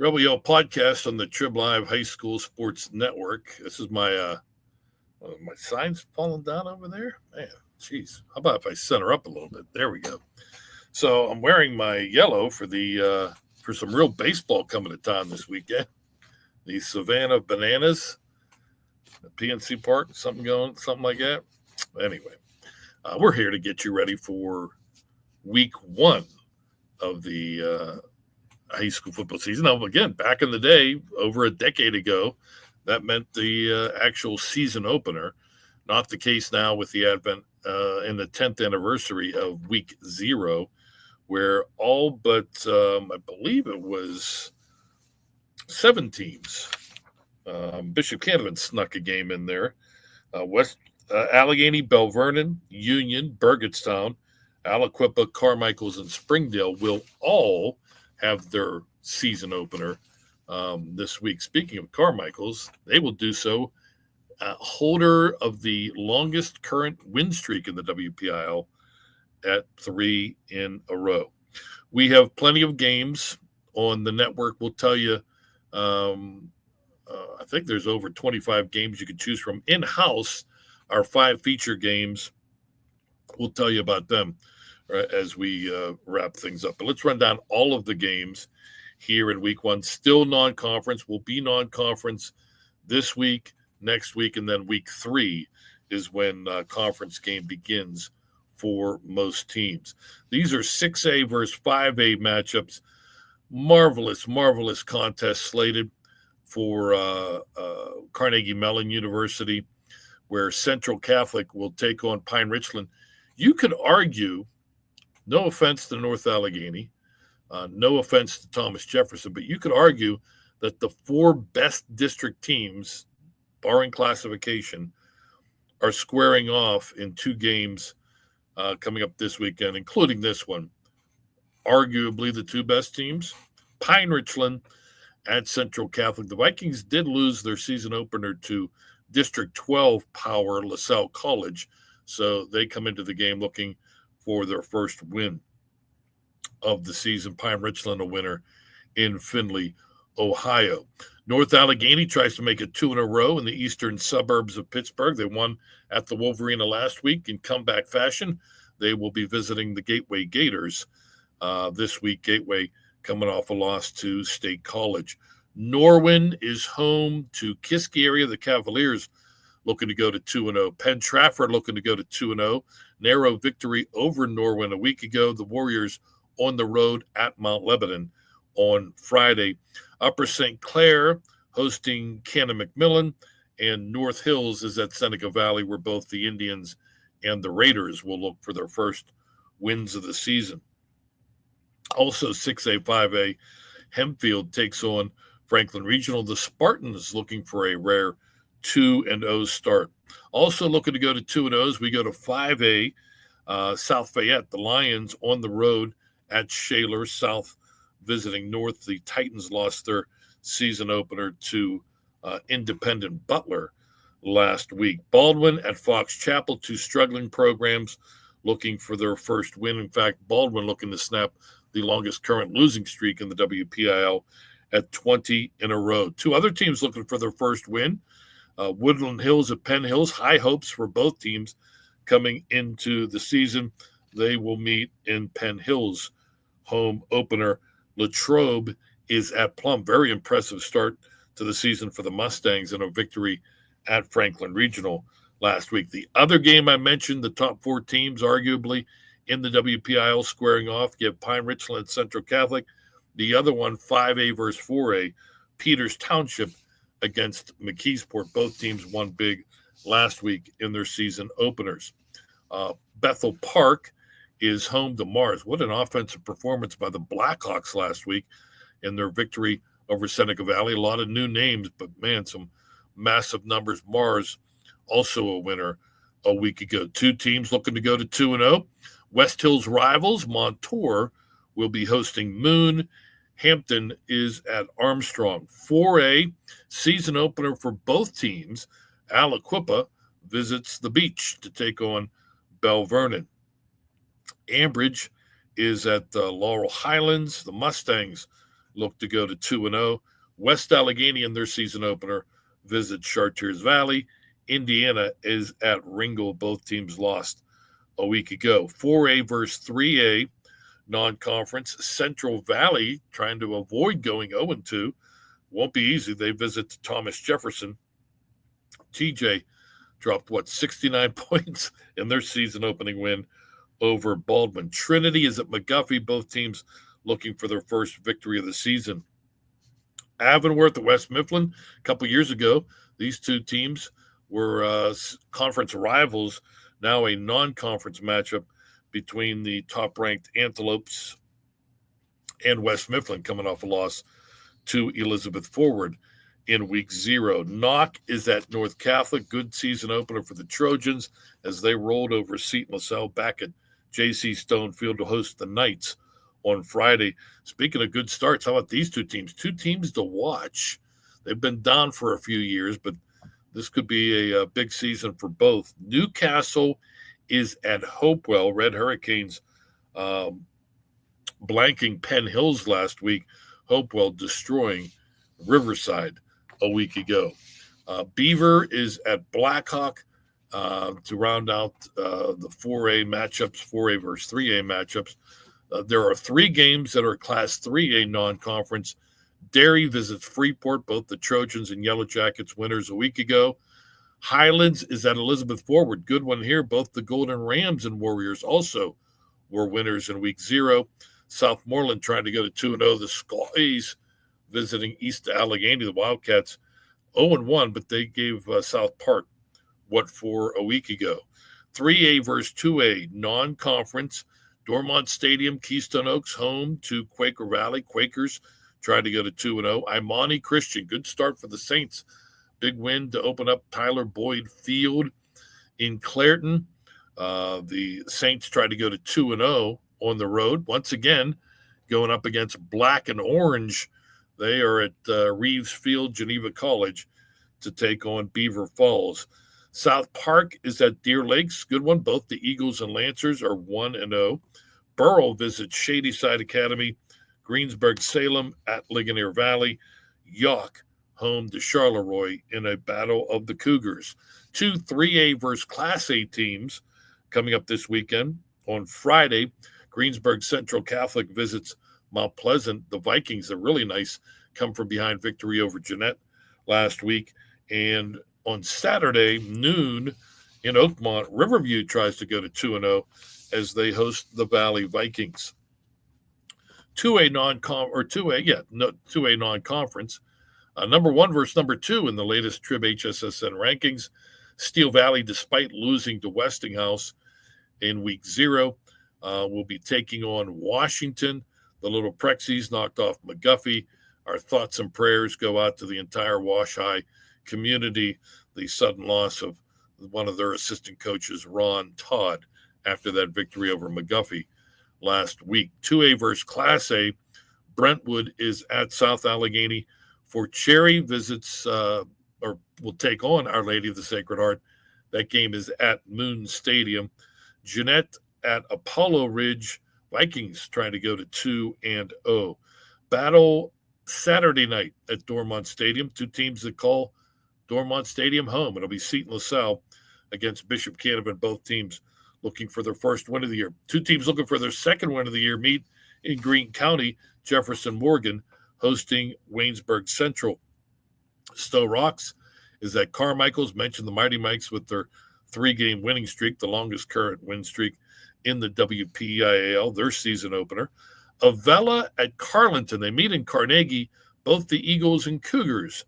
WPIAL podcast on the Trib Live High School Sports Network. This is my signs falling down over there. Man, jeez. How about if I center up a little bit? There we go. So I'm wearing my yellow for for some real baseball coming to town this weekend. The Savannah Bananas, the PNC Park, something like that. Anyway, we're here to get you ready for week one of the high school football season. Now, again, back in the day, over a decade ago, that meant the actual season opener. Not the case now with the advent in the 10th anniversary of week 0, where all but, I believe it was 7 teams. Bishop Canevin snuck a game in there. West Allegheny, Bell Vernon, Union, Burgettstown, Aliquippa, Carmichaels, and Springdale will all have their season opener this week. Speaking of Carmichaels, they will do so. Holder of the longest current win streak in the WPIAL at 3 in a row. We have plenty of games on the network. We'll tell you, I think there's over 25 games you can choose from. In-house, our 5 feature games, we'll tell you about them as we wrap things up. But let's run down all of the games here in week 1. Still non-conference. Will be non-conference this week, next week, and then week 3 is when conference game begins for most teams. These are 6A versus 5A matchups. Marvelous contest slated for Carnegie Mellon University, where Central Catholic will take on Pine Richland. You could argue, no offense to North Allegheny, no offense to Thomas Jefferson, but you could argue that the 4 best district teams, barring classification, are squaring off in 2 games coming up this weekend, including this one. Arguably the 2 best teams, Pine Richland at Central Catholic. The Vikings did lose their season opener to District 12 power LaSalle College, so they come into the game looking for their first win of the season. Pine Richland a winner in Findlay, Ohio. North Allegheny tries to make it 2 in a row in the eastern suburbs of Pittsburgh. They won at the Wolverina last week in comeback fashion. They will be visiting the Gateway Gators this week. Gateway coming off a loss to State College. Norwin is home to Kiski area. The Cavaliers looking to go to 2-0. Penn Trafford looking to go to 2-0. Narrow victory over Norwin a week ago. The Warriors on the road at Mount Lebanon on Friday. Upper St. Clair hosting Cannon McMillan, and North Hills is at Seneca Valley, where both the Indians and the Raiders will look for their first wins of the season. Also 6A, 5A, Hempfield takes on Franklin Regional. The Spartans looking for a rare 2-0 start. Also looking to go to 2-0s, we go to 5A, South Fayette. The Lions on the road at Shaler. South visiting North. The Titans lost their season opener to Independent Butler last week. Baldwin at Fox Chapel, 2 struggling programs looking for their first win. In fact, Baldwin looking to snap the longest current losing streak in the WPIAL at 20 in a row. 2 other teams looking for their first win. Woodland Hills at Penn Hills. High hopes for both teams coming into the season. They will meet in Penn Hills home opener. Latrobe is at Plum. Very impressive start to the season for the Mustangs and a victory at Franklin Regional last week. The other game I mentioned, the top 4 teams arguably in the WPIAL squaring off. You have Pine Richland and Central Catholic. The other one, 5A versus 4A, Peters Township against McKeesport. Both teams won big last week in their season openers. Bethel Park is home to Mars. What an offensive performance by the Blackhawks last week in their victory over Seneca Valley. A lot of new names, but man, some massive numbers. Mars also a winner a week ago. 2 teams looking to go to 2-0. West Hills rivals, Montour, will be hosting Moon. Hampton is at Armstrong. 4A, season opener for both teams. Aliquippa visits the beach to take on Bell Vernon. Ambridge is at Laurel Highlands. The Mustangs look to go to 2-0. West Allegheny in their season opener visits Chartiers Valley. Indiana is at Ringgold. Both teams lost a week ago. 4A versus 3A non-conference. Central Valley trying to avoid going 0-2. Won't be easy. They visit Thomas Jefferson. TJ dropped, 69 points in their season opening win over Baldwin. Trinity is at McGuffey. Both teams looking for their first victory of the season. Avonworth at West Mifflin. A couple years ago, these two teams were conference rivals. Now a non-conference matchup between the top-ranked Antelopes and West Mifflin, coming off a loss to Elizabeth Forward in week 0. Knock is at North Catholic. Good season opener for the Trojans as they rolled over Seton LaSalle back at J.C. Stone Field to host the Knights on Friday. Speaking of good starts, how about these two teams? Two teams to watch. They've been down for a few years, but this could be a big season for both. Newcastle is at Hopewell. Red Hurricanes blanking Penn Hills last week. Hopewell destroying Riverside a week ago. Beaver is at Blackhawk to round out the 4A matchups, 4A versus 3A matchups. There are 3 games that are Class 3A non-conference. Derry visits Freeport, both the Trojans and Yellow Jackets winners a week ago. Highlands is at Elizabeth Forward. Good one here. Both the Golden Rams and Warriors also were winners in week 0. Southmoreland trying to go to 2-0. The Squaws visiting East Allegheny. The Wildcats 0-1, but they gave South Park what for a week ago. 3A versus 2A non-conference. Dormont Stadium, Keystone Oaks, home to Quaker Valley. Quakers trying to go to 2-0. Imani Christian, good start for the Saints. Big win to open up Tyler Boyd Field in Clairton. The Saints tried to go to 2-0 on the road. Once again, going up against Black and Orange. They are at Reeves Field, Geneva College, to take on Beaver Falls. South Park is at Deer Lakes. Good one. Both the Eagles and Lancers are 1-0. Burrow visits Shadyside Academy. Greensburg Salem at Ligonier Valley. York home to Charleroi in a battle of the Cougars. 2 3A versus Class A teams coming up this weekend. On Friday, Greensburg Central Catholic visits Mount Pleasant. The Vikings, a really nice come-from-behind victory over Jeanette last week. And on Saturday, noon in Oakmont, Riverview tries to go to 2-0 as they host the Valley Vikings. 2A non-conference. Number 1 versus number 2 in the latest Trib HSSN rankings. Steel Valley, despite losing to Westinghouse in week 0, will be taking on Washington. The Little Prexies knocked off McGuffey. Our thoughts and prayers go out to the entire Wash High community. The sudden loss of one of their assistant coaches, Ron Todd, after that victory over McGuffey last week. 2A versus Class A. Brentwood is at South Allegheny. Fort Cherry visits or will take on Our Lady of the Sacred Heart. That game is at Moon Stadium. Jeanette at Apollo Ridge. Vikings trying to go to 2-0. Battle Saturday night at Dormont Stadium. 2 teams that call Dormont Stadium home. It'll be Seton LaSalle against Bishop Canevin. Both teams looking for their first win of the year. 2 teams looking for their second win of the year meet in Greene County. Jefferson Morgan hosting Waynesburg Central. Stowe Rocks is at Carmichael's. Mentioned the Mighty Mikes with their 3-game winning streak, the longest current win streak in the WPIAL, their season opener. Avella at Carlinton. They meet in Carnegie. Both the Eagles and Cougars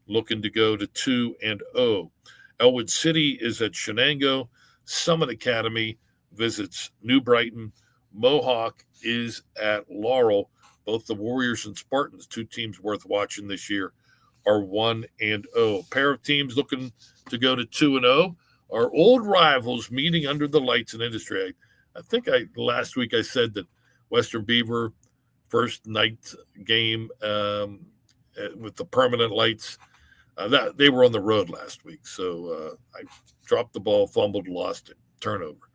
looking to go to 2-0. Elwood City is at Shenango. Summit Academy visits New Brighton. Mohawk is at Laurel. Both the Warriors and Spartans, 2 teams worth watching this year, are 1-0. Pair of teams looking to go to 2-0 are old rivals meeting under the lights in industry. I think last week I said that Western Beaver first night game with the permanent lights, that they were on the road last week. So I dropped the ball, fumbled, lost it, turnover.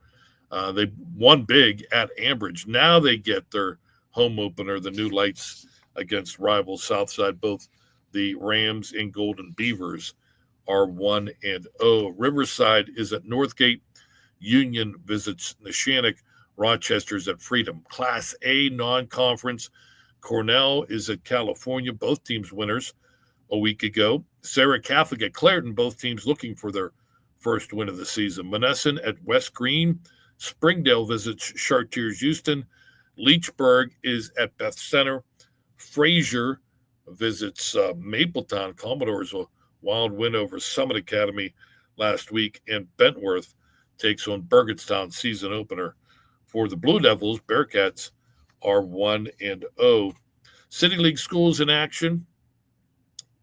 They won big at Ambridge. Now they get their home opener, the new lights against rival Southside. Both the Rams and Golden Beavers are 1-0. Riverside is at Northgate. Union visits Neshannock. Rochester's at Freedom. Class A non-conference. Cornell is at California. Both teams winners a week ago. Sarah Catholic at Clairton. Both teams looking for their first win of the season. Monessen at West Green. Springdale visits Chartiers Houston. Leechburg is at Beth Center. Fraser visits Mapletown. Commodores a wild win over Summit Academy last week. And Bentworth takes on Burgettstown, season opener for the Blue Devils. Bearcats are 1-0. City League schools in action,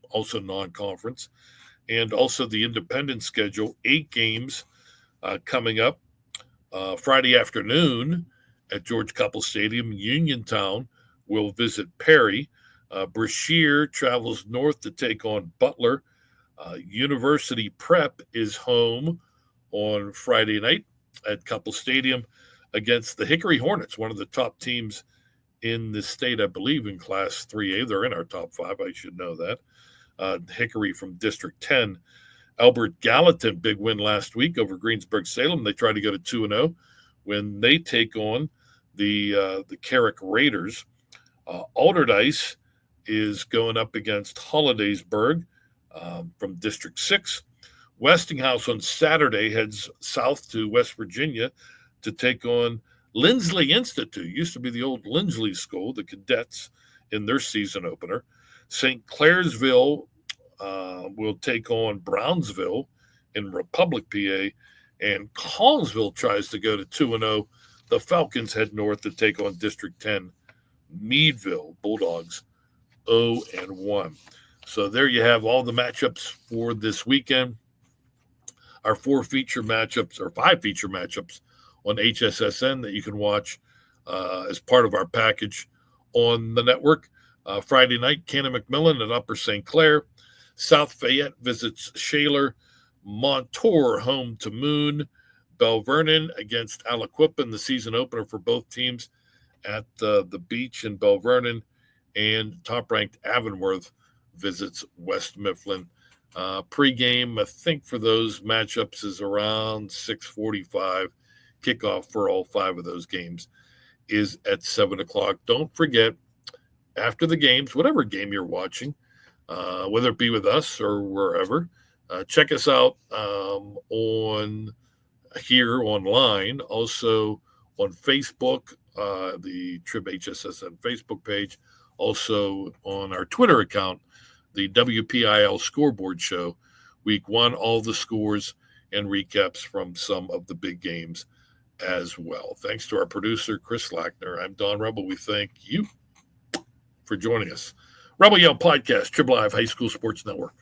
also non-conference, and also the independent schedule. 8 games coming up. Friday afternoon at George Cupples Stadium, Uniontown will visit Perry. Brashear travels north to take on Butler. University Prep is home on Friday night at Cupples Stadium against the Hickory Hornets, one of the top teams in the state, I believe, in Class 3A. They're in our top 5. I should know that. Hickory from District 10. Albert Gallatin, big win last week over Greensburg-Salem. They try to go to 2-0 when they take on the Carrick Raiders. Alderdice is going up against Hollidaysburg from District 6. Westinghouse on Saturday heads south to West Virginia to take on Lindsley Institute. Used to be the old Lindsley School, the Cadets, in their season opener. St. Clairsville will take on Brownsville in Republic, PA. And Collinsville tries to go to 2-0. The Falcons head north to take on District 10 Meadville Bulldogs 0-1. So there you have all the matchups for this weekend. Our 5 feature matchups on HSSN that you can watch as part of our package on the network. Friday night, Cannon McMillan at Upper St. Clair. South Fayette visits Shaler. Montour home to Moon. Bell Vernon against Aliquippa, the season opener for both teams at the beach in Bell Vernon. And top-ranked Avonworth visits West Mifflin. Pre-game, I think, for those matchups is around 6:45. Kickoff for all 5 of those games is at 7 o'clock. Don't forget, after the games, whatever game you're watching, whether it be with us or wherever, check us out on here online, also on Facebook, the Trib HSSN Facebook page, also on our Twitter account, the WPIAL Scoreboard Show. Week 1, all the scores and recaps from some of the big games as well. Thanks to our producer, Chris Lackner. I'm Don Rebel. We thank you for joining us. Rebel Yell Podcast, Trib Live High School Sports Network.